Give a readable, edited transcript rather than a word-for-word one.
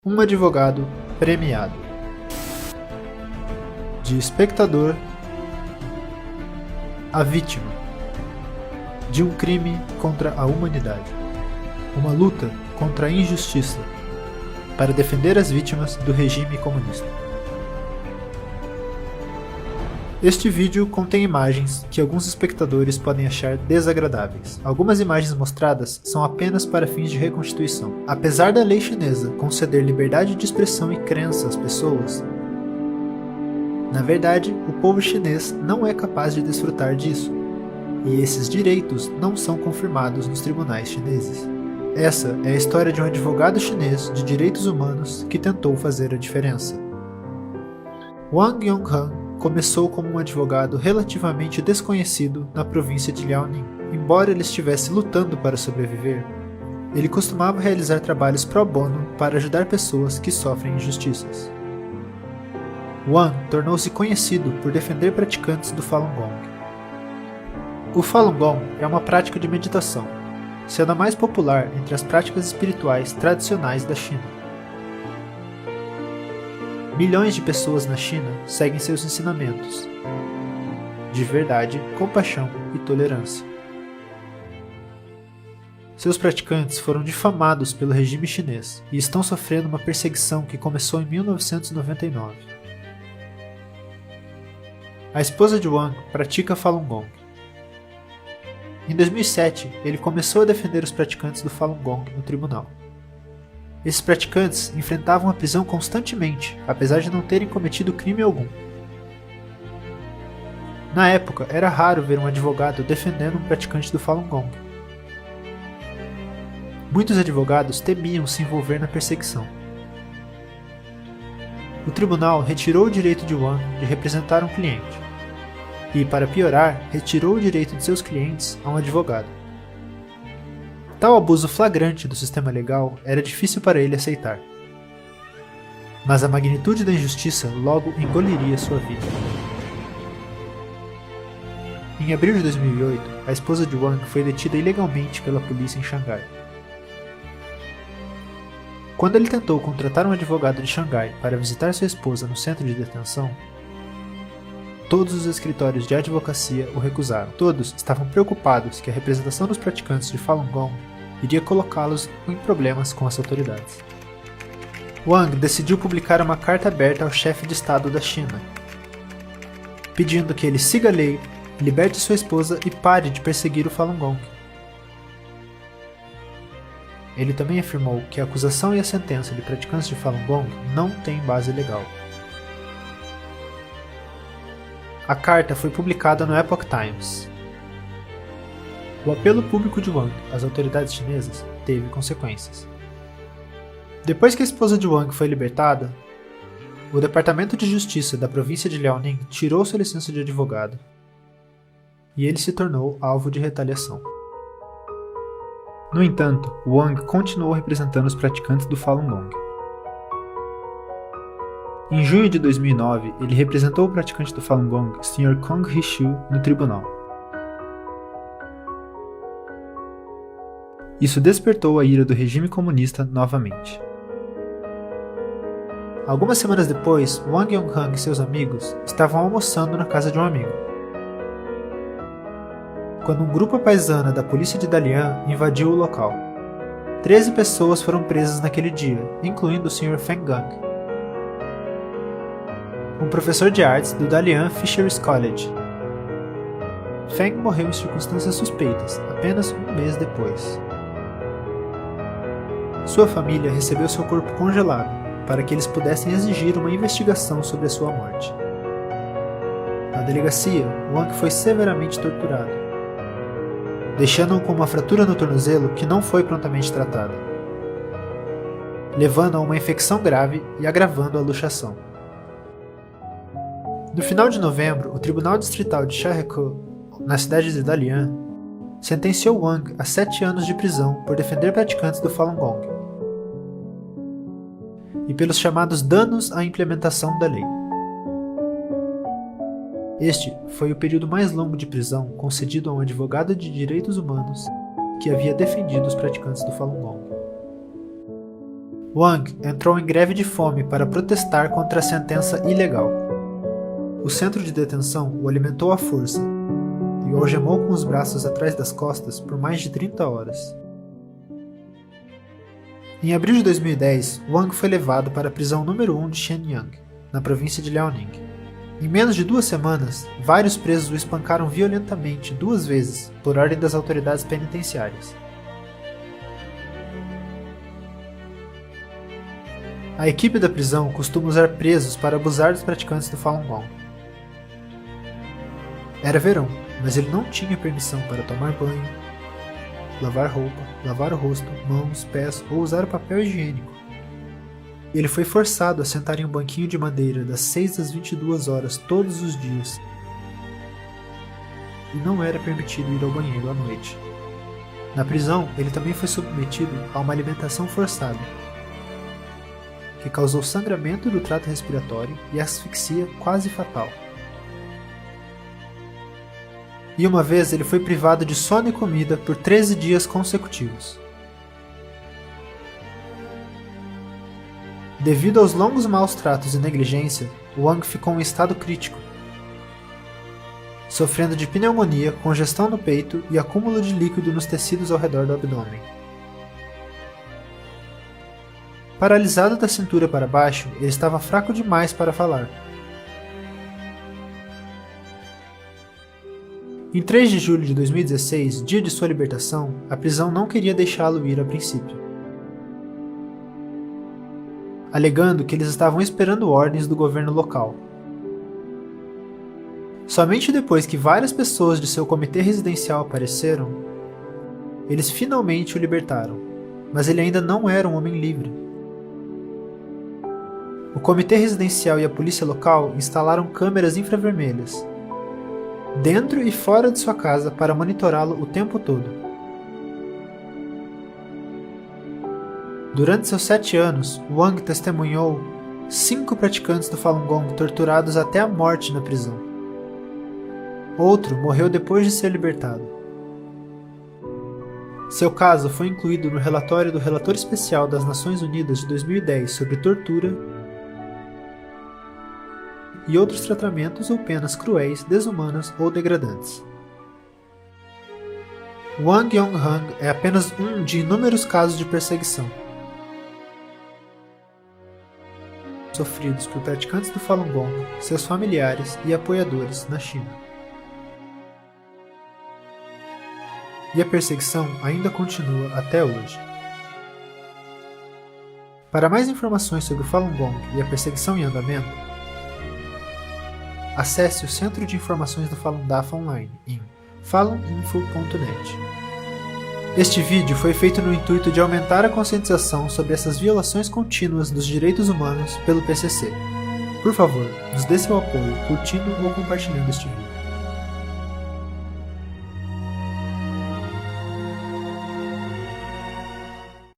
Um advogado premiado. De espectador a vítima de um crime contra a humanidade. Uma luta contra a injustiça para defender as vítimas do regime comunista. Este vídeo contém imagens que alguns espectadores podem achar desagradáveis. Algumas imagens mostradas são apenas para fins de reconstituição. Apesar da lei chinesa conceder liberdade de expressão e crença às pessoas, na verdade, o povo chinês não é capaz de desfrutar disso, e esses direitos não são confirmados nos tribunais chineses. Essa é a história de um advogado chinês de direitos humanos que tentou fazer a diferença. Wang Yonghan começou como um advogado relativamente desconhecido na província de Liaoning. Embora ele estivesse lutando para sobreviver, ele costumava realizar trabalhos pro bono para ajudar pessoas que sofrem injustiças. Wang tornou-se conhecido por defender praticantes do Falun Gong. O Falun Gong é uma prática de meditação, sendo a mais popular entre as práticas espirituais tradicionais da China. Milhões de pessoas na China seguem seus ensinamentos de verdade, compaixão e tolerância. Seus praticantes foram difamados pelo regime chinês e estão sofrendo uma perseguição que começou em 1999. A esposa de Wang pratica Falun Gong. Em 2007, ele começou a defender os praticantes do Falun Gong no tribunal. Esses praticantes enfrentavam a prisão constantemente, apesar de não terem cometido crime algum. Na época, era raro ver um advogado defendendo um praticante do Falun Gong. Muitos advogados temiam se envolver na perseguição. O tribunal retirou o direito de Wang de representar um cliente, e, para piorar, retirou o direito de seus clientes a um advogado. Tal abuso flagrante do sistema legal era difícil para ele aceitar. Mas a magnitude da injustiça logo engoliria sua vida. Em abril de 2008, a esposa de Wang foi detida ilegalmente pela polícia em Xangai. Quando ele tentou contratar um advogado de Xangai para visitar sua esposa no centro de detenção, todos os escritórios de advocacia o recusaram. Todos estavam preocupados que a representação dos praticantes de Falun Gong iria colocá-los em problemas com as autoridades. Wang decidiu publicar uma carta aberta ao chefe de Estado da China, pedindo que ele siga a lei, liberte sua esposa e pare de perseguir o Falun Gong. Ele também afirmou que a acusação e a sentença de praticantes de Falun Gong não têm base legal. A carta foi publicada no Epoch Times. O apelo público de Wang às autoridades chinesas teve consequências. Depois que a esposa de Wang foi libertada, o Departamento de Justiça da província de Liaoning tirou sua licença de advogado e ele se tornou alvo de retaliação. No entanto, Wang continuou representando os praticantes do Falun Gong. Em junho de 2009, ele representou o praticante do Falun Gong, Sr. Kong Hishu, no tribunal. Isso despertou a ira do regime comunista novamente. Algumas semanas depois, Wang Yonghan e seus amigos estavam almoçando na casa de um amigo, quando um grupo paisana da polícia de Dalian invadiu o local. 13 pessoas foram presas naquele dia, incluindo o Sr. Feng Gang, um professor de artes do Dalian Fisheries College. Feng morreu em circunstâncias suspeitas, apenas um mês depois. Sua família recebeu seu corpo congelado, para que eles pudessem exigir uma investigação sobre a sua morte. Na delegacia, Wang foi severamente torturado, deixando-o com uma fratura no tornozelo que não foi prontamente tratada, levando a uma infecção grave e agravando a luxação. No final de novembro, o Tribunal Distrital de Shahekou, na cidade de Dalian, sentenciou Wang a 7 anos de prisão por defender praticantes do Falun Gong e pelos chamados danos à implementação da lei. Este foi o período mais longo de prisão concedido a um advogado de direitos humanos que havia defendido os praticantes do Falun Gong. Wang entrou em greve de fome para protestar contra a sentença ilegal. O centro de detenção o alimentou à força e o algemou com os braços atrás das costas por mais de 30 horas. Em abril de 2010, Wang foi levado para a prisão número 1 de Shenyang, na província de Liaoning. Em menos de 2 semanas, vários presos o espancaram violentamente 2 vezes, por ordem das autoridades penitenciárias. A equipe da prisão costuma usar presos para abusar dos praticantes do Falun Gong. Era verão, mas ele não tinha permissão para tomar banho, lavar roupa, lavar o rosto, mãos, pés ou usar o papel higiênico. Ele foi forçado a sentar em um banquinho de madeira das 6 às 22 horas todos os dias. E não era permitido ir ao banheiro à noite. Na prisão, ele também foi submetido a uma alimentação forçada, que causou sangramento do trato respiratório e asfixia quase fatal. E uma vez ele foi privado de sono e comida por 13 dias consecutivos. Devido aos longos maus tratos e negligência, Wang ficou em estado crítico, sofrendo de pneumonia, congestão no peito e acúmulo de líquido nos tecidos ao redor do abdômen. Paralisado da cintura para baixo, ele estava fraco demais para falar. Em 3 de julho de 2016, dia de sua libertação, a prisão não queria deixá-lo ir a princípio, alegando que eles estavam esperando ordens do governo local. Somente depois que várias pessoas de seu comitê residencial apareceram, eles finalmente o libertaram, mas ele ainda não era um homem livre. O comitê residencial e a polícia local instalaram câmeras infravermelhas, dentro e fora de sua casa para monitorá-lo o tempo todo. Durante seus 7 anos, Wang testemunhou 5 praticantes do Falun Gong torturados até a morte na prisão. Outro morreu depois de ser libertado. Seu caso foi incluído no relatório do Relator Especial das Nações Unidas de 2010 sobre tortura e outros tratamentos ou penas cruéis, desumanas ou degradantes. Wang Yonghang é apenas um de inúmeros casos de perseguição sofridos por praticantes do Falun Gong, seus familiares e apoiadores na China. E a perseguição ainda continua até hoje. Para mais informações sobre o Falun Gong e a perseguição em andamento, acesse o Centro de Informações do Falun Dafa online em faluninfo.net. Este vídeo foi feito no intuito de aumentar a conscientização sobre essas violações contínuas dos direitos humanos pelo PCC. Por favor, nos dê seu apoio curtindo ou compartilhando este vídeo.